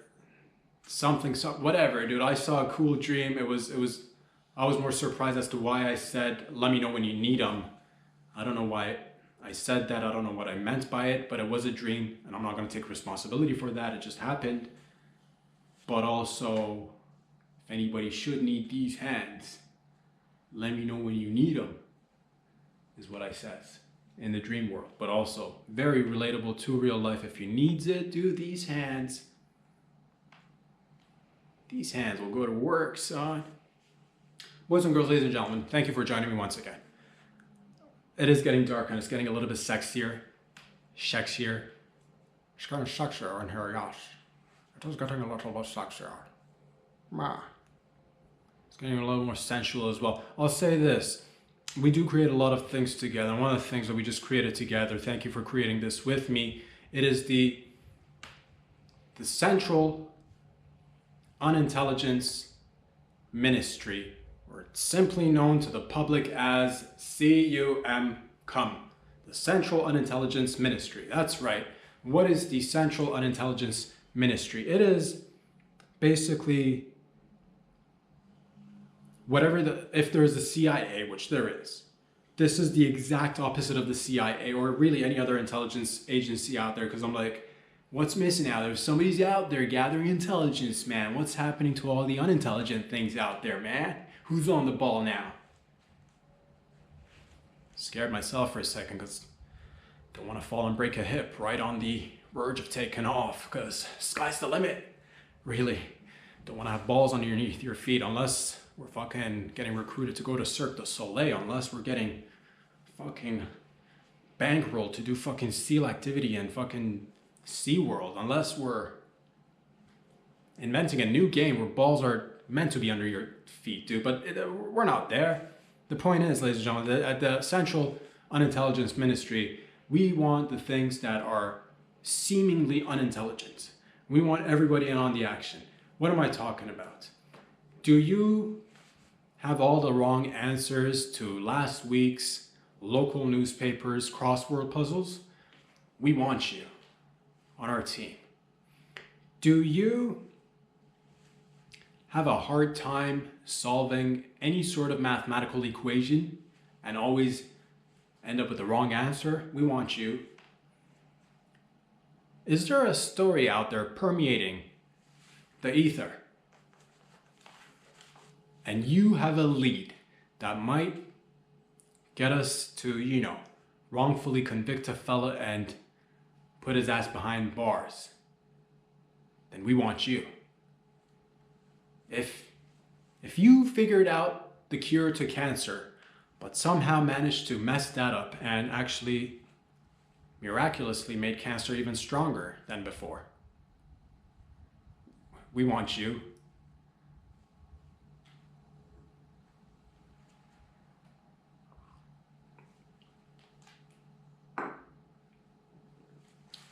whatever, dude. I saw a cool dream. I was more surprised as to why I said, let me know when you need them. I don't know why I said that. I don't know what I meant by it, but it was a dream and I'm not going to take responsibility for that. It just happened. But also, if anybody should need these hands, let me know when you need them, is what I says in the dream world. But also very relatable to real life. If you needs it, dude, these hands will go to work, son. Boys and girls, ladies and gentlemen, thank you for joining me once again. It is getting dark and it's getting a little bit sexier. It's getting sexier in here, yes. It is getting a little bit sexier. It's getting a little more sensual as well. I'll say this. We do create a lot of things together. And one of the things that we just created together, thank you for creating this with me, it is the Central Unintelligence Ministry, or simply known to the public as CUM, the Central Unintelligence Ministry. That's right. What is the Central Unintelligence Ministry? It is basically if there is the CIA, which there is, this is the exact opposite of the CIA or really any other intelligence agency out there. Because I'm like, what's missing out there? Somebody's out there gathering intelligence, man. What's happening to all the unintelligent things out there, man? Who's on the ball now? Scared myself for a second because don't want to fall and break a hip right on the verge of taking off because sky's the limit. Really, don't want to have balls underneath your feet unless we're fucking getting recruited to go to Cirque du Soleil, unless we're getting fucking bankrolled to do fucking SEAL activity and fucking SeaWorld, unless we're inventing a new game where balls are meant to be under your feet, dude. But we're not there. The point is, ladies and gentlemen, at the Central Unintelligence Ministry, we want the things that are seemingly unintelligent. We want everybody in on the action. What am I talking about? Do you have all the wrong answers to last week's local newspapers crossword puzzles? We want you on our team. Do you have a hard time solving any sort of mathematical equation and always end up with the wrong answer? We want you. Is there a story out there permeating the ether? And you have a lead that might get us to, wrongfully convict a fella and put his ass behind bars. Then we want you. If you figured out the cure to cancer, but somehow managed to mess that up and actually miraculously made cancer even stronger than before, we want you.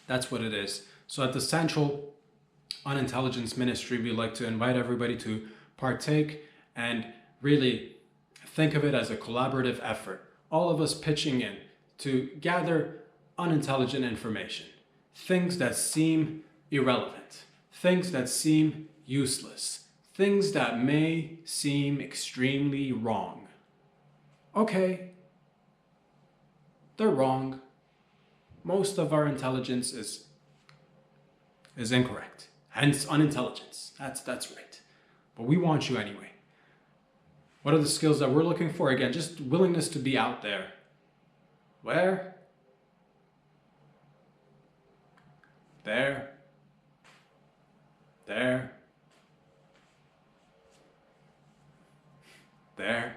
That's what it is. So at the Central Unintelligence Ministry, we like to invite everybody to partake and really think of it as a collaborative effort. All of us pitching in to gather unintelligent information, things that seem irrelevant, things that seem useless, things that may seem extremely wrong. Okay, they're wrong. Most of our intelligence is incorrect, hence unintelligence. That's right. But we want you anyway. What are the skills that we're looking for? Again, just willingness to be out there. Where? There. There. There.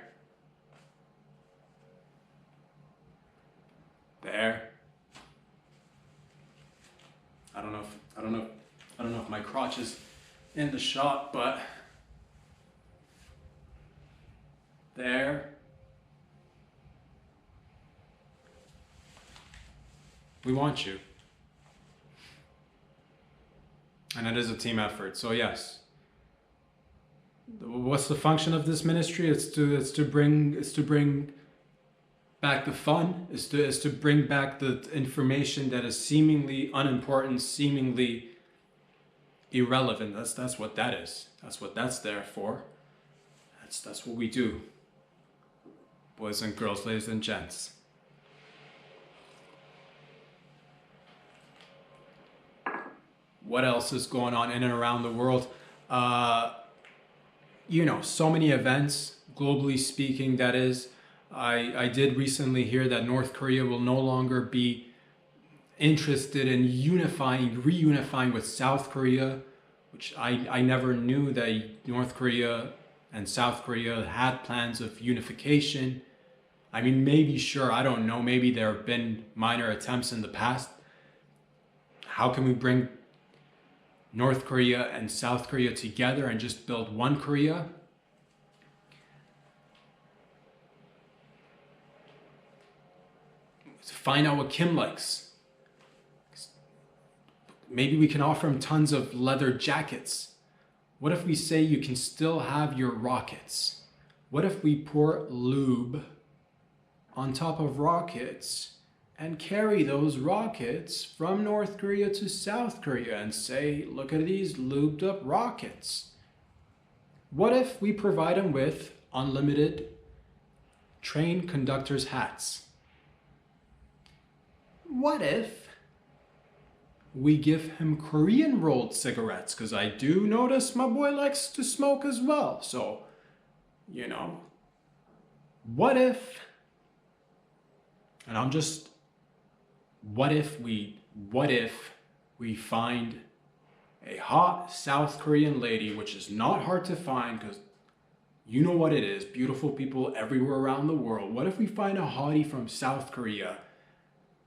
There. I don't know if my crotch is in the shot, but there. We want you. And it is a team effort. So yes. What's the function of this ministry? It's to bring back the fun, is to bring back the information that is seemingly unimportant, seemingly irrelevant. That's what that is. That's what that's there for. That's what we do. Boys and girls, ladies and gents. What else is going on in and around the world? So many events, globally speaking, that is. I did recently hear that North Korea will no longer be interested in reunifying with South Korea, which I never knew that North Korea and South Korea had plans of unification. I mean, maybe, sure, I don't know, maybe there have been minor attempts in the past. How can we bring North Korea and South Korea together and just build one Korea? Find out what Kim likes. Maybe we can offer him tons of leather jackets. What if we say you can still have your rockets? What if we pour lube on top of rockets and carry those rockets from North Korea to South Korea and say, look at these lubed up rockets? What if we provide them with unlimited train conductors' hats? What if we give him Korean rolled cigarettes? Because I do notice my boy likes to smoke as well. So, what if, and what if we find a hot South Korean lady, which is not hard to find because you know what it is, beautiful people everywhere around the world. What if we find a hottie from South Korea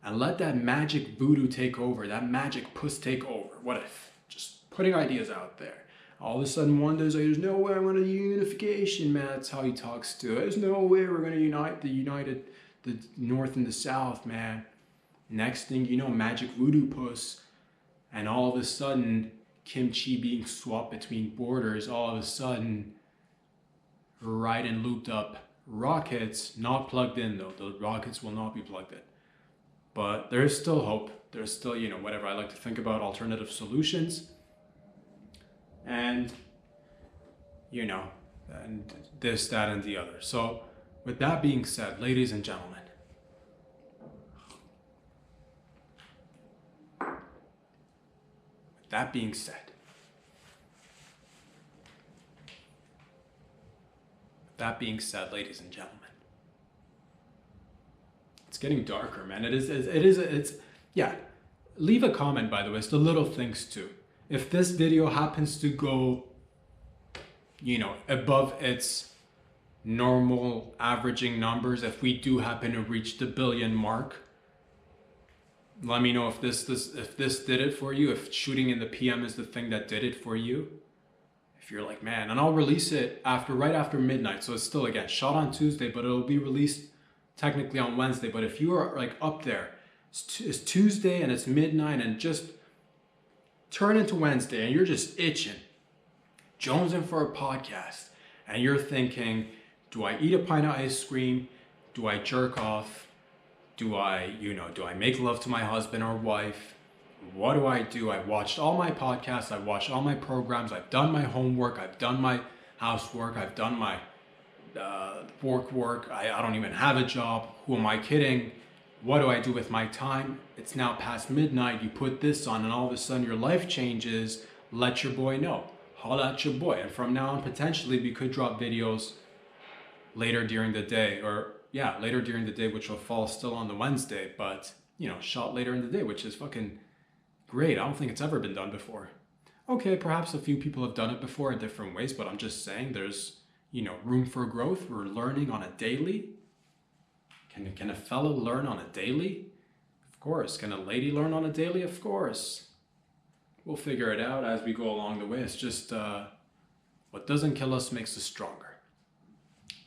and let that magic voodoo take over, that magic puss take over? What if? Just putting ideas out there. All of a sudden one day, there's no way I'm going to unification, man. That's how he talks to it. There's no way we're going to unite the North and the South, man. Next thing you know, magic voodoo puss. And all of a sudden, kimchi being swapped between borders. All of a sudden, right and looped up rockets, not plugged in though. The rockets will not be plugged in. But there is still hope. There's still, whatever. I like to think about alternative solutions. And, and this, that, and the other. So, with that being said, ladies and gentlemen, That being said, ladies and gentlemen, it's getting darker, man. It's yeah. Leave a comment, by the way. It's the little things too. If this video happens to go, above its normal averaging numbers, if we do happen to reach the billion mark, let me know if this did it for you, if shooting in the PM is the thing that did it for you. If you're like, man, and I'll release it right after midnight. So it's still, again, shot on Tuesday, but it'll be released technically on Wednesday. But if you are like up there, it's Tuesday and it's midnight and just turn into Wednesday and you're just itching, jonesing for a podcast, and you're thinking, do I eat a pint of ice cream? Do I jerk off? Do I make love to my husband or wife? What do? I watched all my podcasts. I watched all my programs. I've done my homework. I've done my housework. I've done my work. I don't even have a job. Who am I kidding? What do I do with my time? It's now past midnight. You put this on and all of a sudden your life changes. Let your boy know. Holla at your boy. And from now on, potentially, we could drop videos later during the day, which will fall still on the Wednesday, but shot later in the day, which is fucking great. I don't think it's ever been done before. Okay, perhaps a few people have done it before in different ways, but I'm just saying there's, room for growth. We're learning on a daily. Can a fellow learn on a daily? Of course. Can a lady learn on a daily? Of course. We'll figure it out as we go along the way. It's just what doesn't kill us makes us stronger.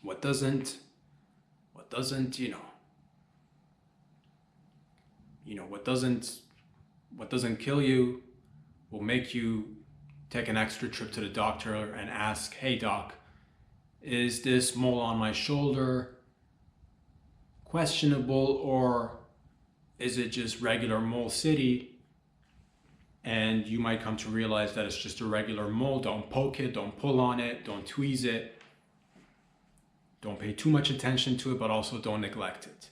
What doesn't kill you will make you take an extra trip to the doctor and ask, hey doc, is this mole on my shoulder questionable, or is it just regular mole city? And you might come to realize that it's just a regular mole. Don't poke it, don't pull on it, don't tweeze it. Don't pay too much attention to it, but also don't neglect it.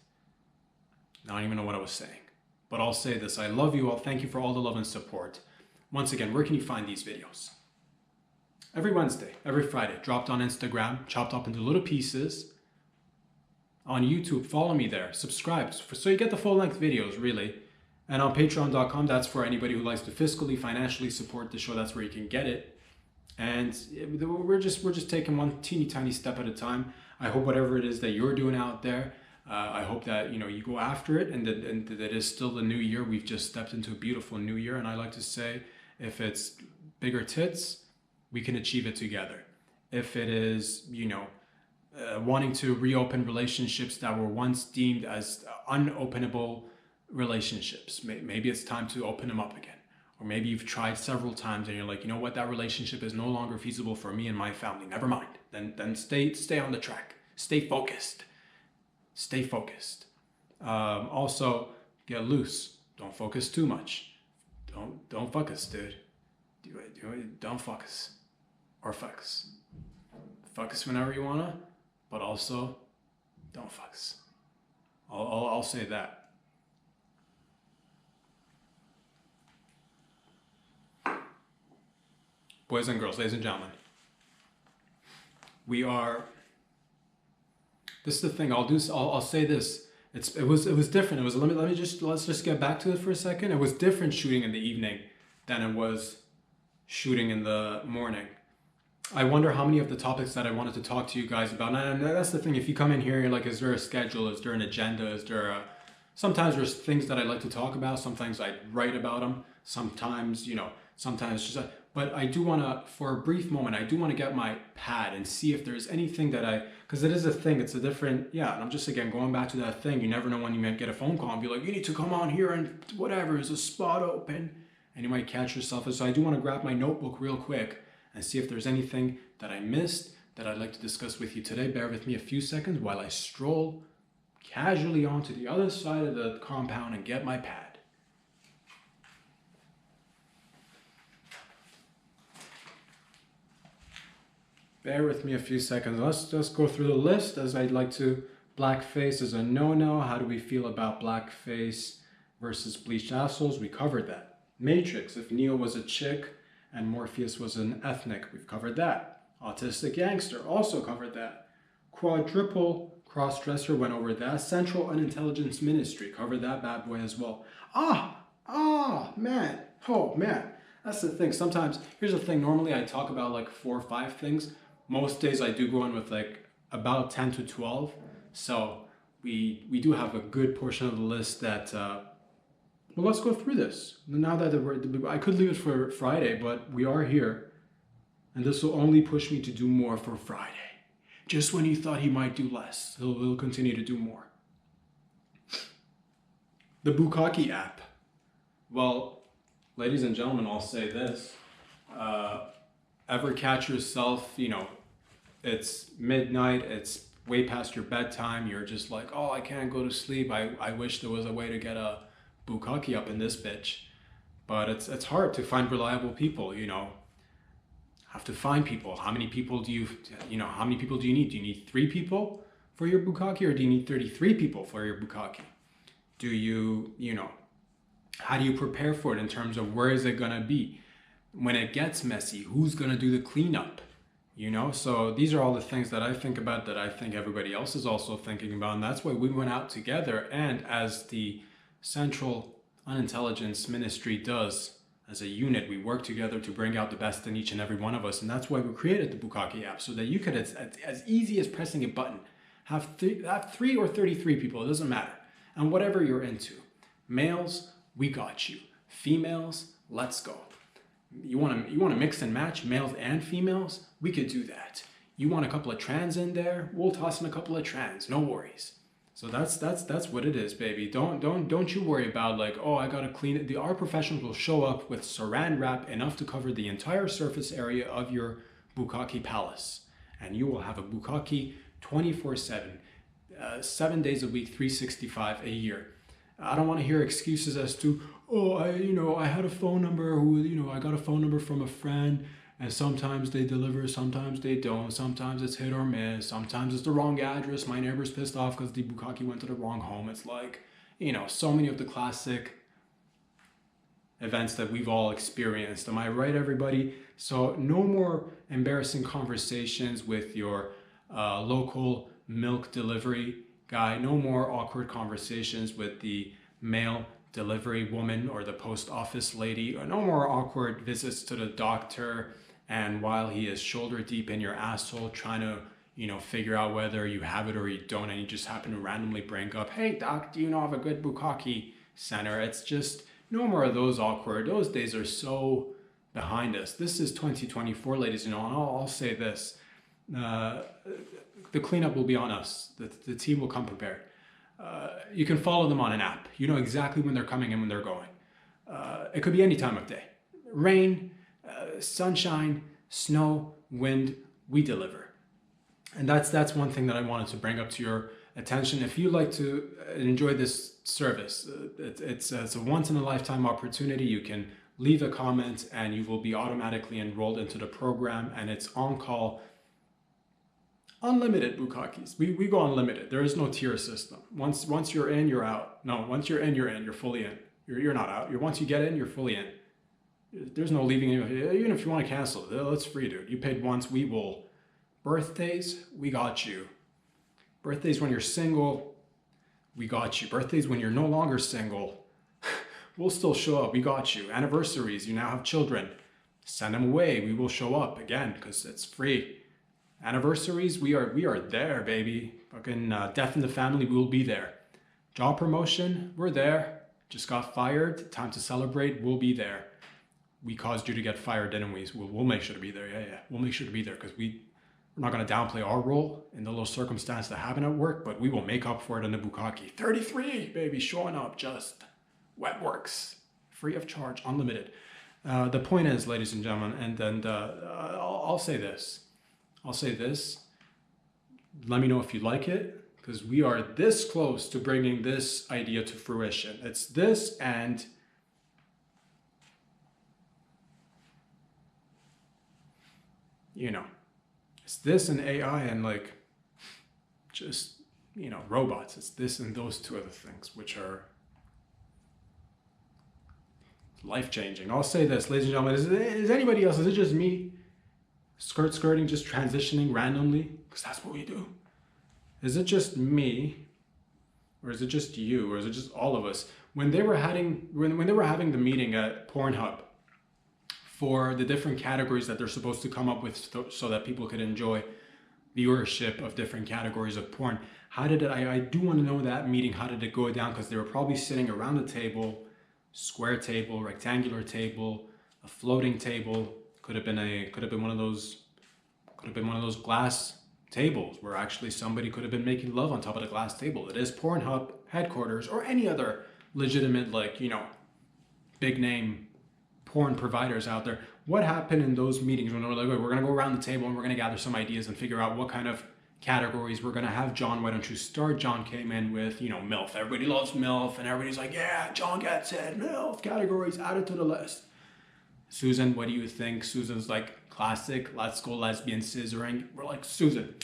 I don't even know what I was saying, but I'll say this. I love you all. Thank you for all the love and support. Once again, where can you find these videos? Every Wednesday, every Friday, dropped on Instagram, chopped up into little pieces. On YouTube, follow me there, subscribe, so you get the full-length videos, really. And on patreon.com, that's for anybody who likes to fiscally, financially support the show. That's where you can get it. And we're just taking one teeny tiny step at a time. I hope whatever it is that you're doing out there, I hope that you go after it, and that it is still the new year. We've just stepped into a beautiful new year, and I like to say, if it's bigger tits, we can achieve it together. If it is, wanting to reopen relationships that were once deemed as unopenable relationships, maybe it's time to open them up again. Or maybe you've tried several times and you're like, you know what, that relationship is no longer feasible for me and my family. Never mind. Then stay on the track. Stay focused. Stay focused. Also, get loose. Don't focus too much. Don't focus, dude. Don't focus. Or focus. Focus whenever you wanna, but also don't focus. I'll say that. Boys and girls, ladies and gentlemen, this is the thing. I'll say this. It was different. Let's just get back to it for a second. It was different shooting in the evening than it was shooting in the morning. I wonder how many of the topics that I wanted to talk to you guys about. And that's the thing. If you come in here, you're like, is there a schedule? Is there an agenda? Sometimes there's things that I like to talk about. Sometimes I write about them. Sometimes just. But I do want to, for a brief moment, I do want to get my pad and see if there's anything that because it is a thing, it's a different, and I'm just, again, going back to that thing. You never know when you might get a phone call and be like, you need to come on here and whatever, is a spot open? And you might catch yourself. So I do want to grab my notebook real quick and see if there's anything that I missed that I'd like to discuss with you today. Bear with me a few seconds while I stroll casually onto the other side of the compound and get my pad. Bear with me a few seconds. Let's just go through the list as I'd like to. Blackface is a no-no. How do we feel about blackface versus bleached assholes? We covered that. Matrix, if Neo was a chick and Morpheus was an ethnic, we've covered that. Autistic Gangster, also covered that. Quadruple Cross-Dresser, went over that. Central Unintelligence Ministry, covered that bad boy as well. Man. Oh, man. That's the thing. Sometimes, here's the thing. Normally, I talk about like 4 or 5 things. Most days, I do go on with like about 10 to 12. So, we do have a good portion of the list that... well, let's go through this. Now that I could leave it for Friday, but we are here. And this will only push me to do more for Friday. Just when you thought he might do less, he'll continue to do more. The Bukkake app. Well, ladies and gentlemen, I'll say this. Ever catch yourself, it's midnight, it's way past your bedtime, you're just like, oh, I can't go to sleep. I wish there was a way to get a Bukkake up in this bitch. But it's hard to find reliable people, Have to find people. How many people do you need? Do you need 3 people for your Bukkake, or do you need 33 people for your Bukkake? Do you, how do you prepare for it in terms of where is it gonna be? When it gets messy, who's gonna do the cleanup? So these are all the things that I think about, that I think everybody else is also thinking about, and that's why we went out together, and as the Central Unintelligence Ministry does, as a unit, we work together to bring out the best in each and every one of us. And that's why we created the Bukkake app, so that you could, as easy as pressing a button, have 3 or 33 people, it doesn't matter. And whatever you're into. Males, we got you. Females, let's go. You want to mix and match males and females? We could do that. You want a couple of trans in there? We'll toss in a couple of trans, no worries. So that's what it is, baby. Don't you worry about like, oh, I gotta clean it. Our professionals will show up with saran wrap enough to cover the entire surface area of your Bukkake palace, and you will have a Bukkake 24/7, 7 days a week, 365 a year. I don't want to hear excuses as to, oh, I had a phone number I got a phone number from a friend. And sometimes they deliver, sometimes they don't. Sometimes it's hit or miss. Sometimes it's the wrong address. My neighbor's pissed off because the Bukkake went to the wrong home. It's like, so many of the classic events that we've all experienced. Am I right, everybody? So no more embarrassing conversations with your local milk delivery guy. No more awkward conversations with the mail delivery woman or the post office lady. Or no more awkward visits to the doctor, and while he is shoulder deep in your asshole trying to, figure out whether you have it or you don't, and you just happen to randomly bring up, hey doc, do you know of a good Bukkake center? It's just no more of those awkward. Those days are so behind us. This is 2024, ladies and gentlemen. I'll say this. The cleanup will be on us. The team will come prepared. You can follow them on an app. You know exactly when they're coming and when they're going. It could be any time of day. Rain, sunshine, snow, wind, we deliver. And that's one thing that I wanted to bring up to your attention. If you like to enjoy this service, it's a once-in-a-lifetime opportunity. You can leave a comment and you will be automatically enrolled into the program, and it's on-call. Unlimited Bukkakes. We go unlimited. There is no tier system. Once you're in, you're out. No, once you're in, you're in. You're fully in. You're not out. Once you get in, you're fully in. There's no leaving. Even if you want to cancel, it's free, dude. You paid once. We will. Birthdays, we got you. Birthdays when you're single, we got you. Birthdays when you're no longer single, we'll still show up. We got you. Anniversaries, you now have children. Send them away. We will show up again because it's free. Anniversaries, we are there, baby. Fucking death in the family, we will be there. Job promotion, we're there. Just got fired, time to celebrate, we'll be there. We caused you to get fired, didn't we? We'll make sure to be there, yeah. We'll make sure to be there because we're not going to downplay our role in the little circumstance that happened at work, but we will make up for it in the Bukkake. 33, baby, showing up, just wet works, free of charge, unlimited. The point is, ladies and gentlemen, and I'll say this. Let me know if you like it, because we are this close to bringing this idea to fruition. It's this and it's this and AI and just robots. It's this and those two other things, which are life-changing. I'll say this, ladies and gentlemen, is anybody else, is it just me skirting, just transitioning randomly? Because that's what we do. Is it just me, or is it just you, or is it just all of us? When they were having the meeting at Pornhub for the different categories that they're supposed to come up with so that people could enjoy viewership of different categories of porn, how did it, I do want to know that meeting, how did it go down? Because they were probably sitting around the table, square table, rectangular table, a floating table, could have been one of those glass tables where actually somebody could have been making love on top of the glass table. It is Pornhub headquarters, or any other legitimate, like, you know, big name porn providers out there. What happened in those meetings when they were like, we're going to go around the table and we're going to gather some ideas and figure out what kind of categories we're going to have? John, why don't you start? John came in with, you know, MILF. Everybody loves MILF, and everybody's like, yeah, John gets it. MILF categories added to the list. Susan, what do you think? Susan's like, classic, let's go lesbian scissoring. We're like, Susan,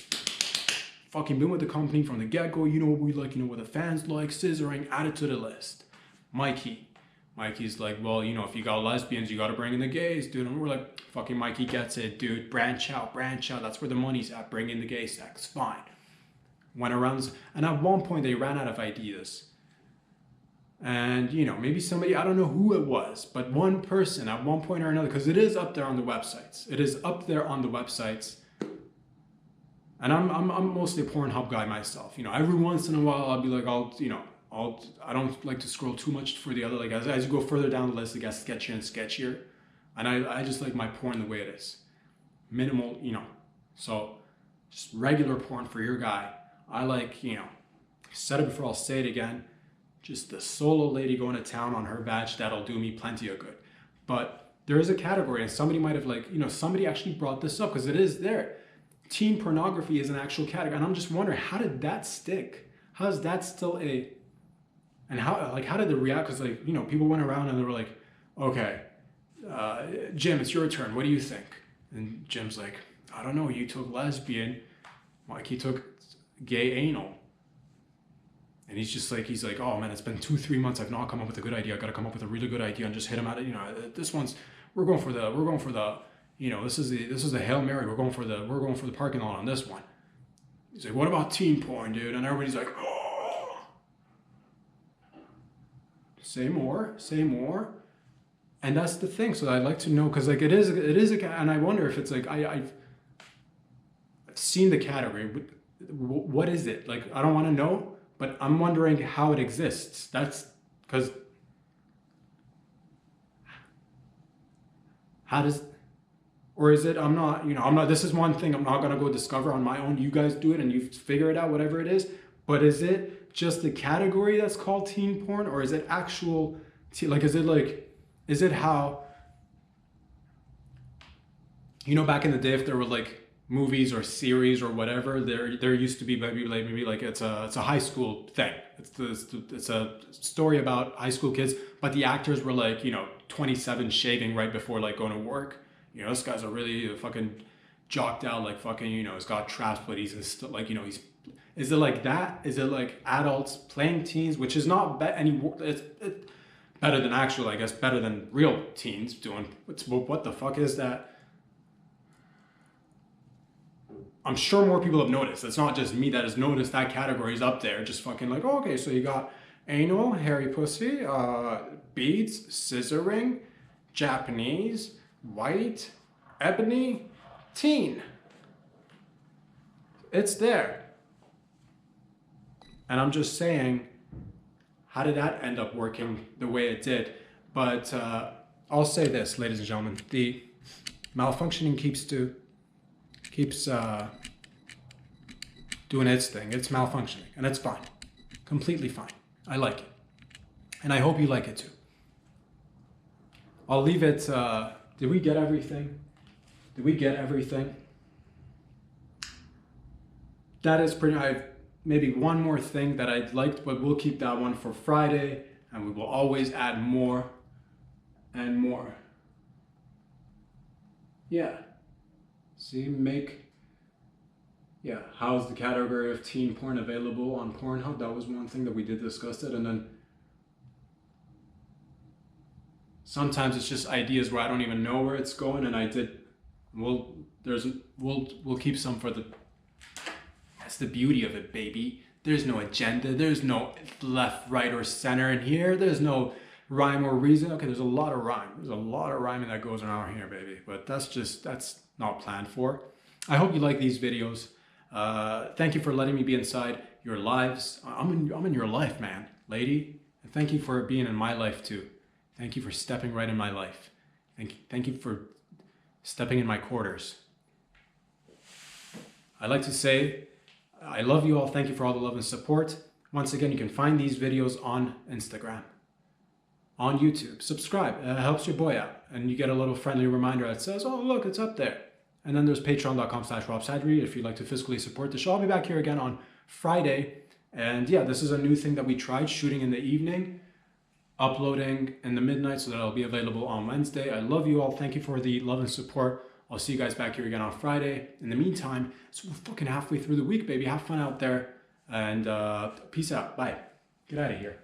fucking been with the company from the get-go. You know what we like, you know what the fans like, scissoring, added to the list. Mikey's like, well, you know, if you got lesbians, you got to bring in the gays, dude. And we're like, fucking Mikey gets it, dude. Branch out. That's where the money's at. Bring in the gay sex. Fine. Went around, and at one point they ran out of ideas. And, you know, maybe somebody, I don't know who it was, but one person at one point or another, because it is up there on the websites. It is up there on the websites. And I'm mostly a Pornhub guy myself. You know, every once in a while I'll be like, I don't like to scroll too much for the other, like as you go further down the list, it gets sketchier and sketchier. And I just like my porn the way it is. Minimal, you know, so just regular porn for your guy. I like, you know, I said it before, I'll say it again. Just the solo lady going to town on her badge, that'll do me plenty of good. But there is a category, and somebody might have, like, you know, somebody actually brought this up because it is there. Teen pornography is an actual category. And I'm just wondering, how did that stick? How is that still and how did they react? Because, like, you know, people went around and they were like, okay, Jim, it's your turn. What do you think? And Jim's like, I don't know. You took lesbian. Mikey took gay anal. And he's like, oh man, it's been 2-3 months. I've not come up with a good idea. I got to come up with a really good idea and just hit him at it. You know, this one's, we're going for the, you know, this is the Hail Mary. We're going for the parking lot on this one. He's like, what about teen porn, dude? And everybody's like, oh, say more. And that's the thing. So I'd like to know, because like it is and I wonder if it's like, I've seen the category. What is it? Like, I don't want to know. But I'm wondering how it exists. That's because how does, or is it, I'm not, this is one thing I'm not going to go discover on my own. You guys do it and you figure it out, whatever it is. But is it just the category that's called teen porn, or is it actual, is it how, you know, back in the day, if there were like movies or series or whatever, there used to be maybe like it's a high school thing. It's a story about high school kids, but the actors were like, you know, 27 shaving right before like going to work. You know, this guy's a really fucking jocked out, like fucking, you know, he's got traps, but he's like, you know, is it like that? Is it like adults playing teens, which is not it's better than actual, I guess, better than real teens doing, what the fuck is that? I'm sure more people have noticed. It's not just me that has noticed that category is up there. Just fucking like, oh, okay, so you got anal, hairy pussy, beads, scissoring, Japanese, white, ebony, teen. It's there. And I'm just saying, how did that end up working the way it did? But I'll say this, ladies and gentlemen, the malfunctioning keeps doing its thing. It's malfunctioning, and it's fine. Completely fine. I like it. And I hope you like it too. I'll leave it, did we get everything? That is pretty, I've maybe one more thing that I'd like, but we'll keep that one for Friday, and we will always add more and more. Yeah. See, how's the category of teen porn available on Pornhub? That was one thing that we did discuss it. And then Sometimes it's just ideas where I don't even know where it's going, and we'll keep some for the. That's the beauty of it, baby. There's no agenda. There's no left, right, or center in here. There's no rhyme or reason. Okay, there's a lot of rhyme. There's a lot of rhyming that goes around here, baby. But that's not planned for. I hope you like these videos. Thank you for letting me be inside your lives. I'm in your life, man, lady. And thank you for being in my life too. Thank you for stepping right in my life. Thank you for stepping in my quarters. I like to say, I love you all. Thank you for all the love and support. Once again, you can find these videos on Instagram, on YouTube. Subscribe. It helps your boy out. And you get a little friendly reminder that says, oh, look, it's up there. And then there's patreon.com/RobSadri if you'd like to fiscally support the show. I'll be back here again on Friday. And yeah, this is a new thing that we tried, shooting in the evening, uploading in the midnight, so that it'll be available on Wednesday. I love you all. Thank you for the love and support. I'll see you guys back here again on Friday. In the meantime, we're fucking halfway through the week, baby. Have fun out there. And peace out. Bye. Get out of here.